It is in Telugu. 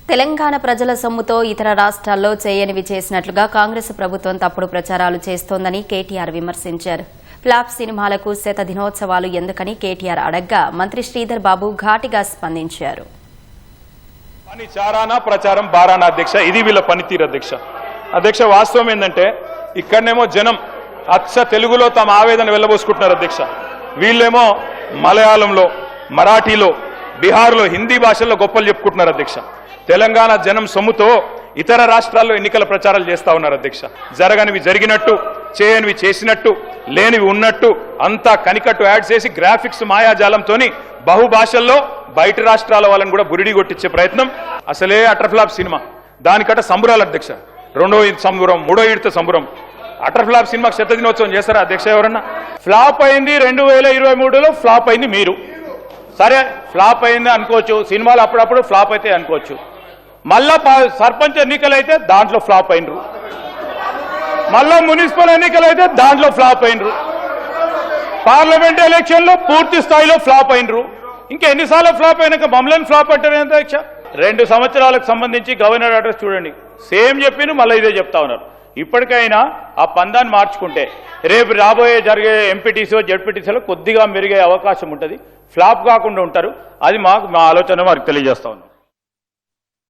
తెలంగాణ ప్రజల సొమ్ముతో ఇతర రాష్ట్రాల్లో చేయనివి చేసినట్లుగా కాంగ్రెస్ ప్రభుత్వం తప్పుడు ప్రచారాలు చేస్తోందని కేటీఆర్ విమర్శించారు. ఫ్లాప్ సినిమాలకు శత దినోత్సవాలు ఎందుకని కేటీఆర్ అడగ్గా మంత్రి శ్రీధర్ బాబు ఘాటిగా స్పందించారు. ప్రచారం బారానా అధ్యక్ష, ఇది వీళ్ళ పనితీరు అధ్యక్ష. వాస్తవం ఏంటంటే ఇక్కడనేమో జనం అచ్చ తెలుగులో తమ ఆవేదన వెళ్లబోసుకుంటున్నారు అధ్యక్ష. వీళ్ళేమో మలయాళంలో, మరాఠీలో, బీహార్లో, హిందీ భాషల్లో గొప్పలు చెప్పుకుంటున్నారు అధ్యక్ష. తెలంగాణ జనం సొమ్ముతో ఇతర రాష్ట్రాల్లో ఎన్నికల ప్రచారాలు చేస్తా ఉన్నారు అధ్యక్ష. జరగనివి జరిగినట్టు, చేయనివి చేసినట్టు, లేనివి ఉన్నట్టు అంతా కనికట్టు యాడ్ చేసి గ్రాఫిక్స్ మాయాజాలంతో బహుభాషల్లో బయట రాష్ట్రాల వాళ్ళని కూడా బురిడి కొట్టించే ప్రయత్నం. అసలే అటర్ఫ్లాప్ సినిమా, దానికట సంబురాలు అధ్యక్ష. రెండో సంబురం, మూడో ఈడిత సంబురం. అటర్ఫ్లాప్ సినిమాకి శత దినోత్సవం చేస్తారా అధ్యక్ష ఎవరన్నా? ఫ్లాప్ అయింది 2023లో, ఫ్లాప్ అయింది మీరు. సరే ఫ్లాప్ అయింది అనుకోవచ్చు, సినిమాలు అప్పుడప్పుడు ఫ్లాప్ అయితే అనుకోవచ్చు. మళ్ళా సర్పంచ్ ఎన్నికలు అయితే దాంట్లో ఫ్లాప్ అయినరు, మళ్ళా మున్సిపల్ ఎన్నికలు అయితే దాంట్లో ఫ్లాప్ అయినరు, పార్లమెంట్ ఎలక్షన్లో పూర్తి స్థాయిలో ఫ్లాప్ అయినరు. ఇంకా ఎన్నిసార్లు ఫ్లాప్ అయినాక మమ్మల్ని ఫ్లాప్ అంటారు ఎంత అధ్యక్ష? 2 సంవత్సరాలకు సంబంధించి గవర్నర్ అడ్రస్ చూడండి, సేమ్ చెప్పిన మళ్ళీ ఇదే చెప్తా ఉన్నారు. ఇప్పటికైనా ఆ పందాన్ని మార్చుకుంటే రేపు రాబోయే జరిగే ఎంపీటీసీ జెడ్పీటీసీలో కొద్దిగా మెరుగే అవకాశం ఉంటుంది, ఫ్లాప్ కాకుండా ఉంటారు. అది మా ఆలోచన వారికి తెలియజేస్తా ఉన్నాం.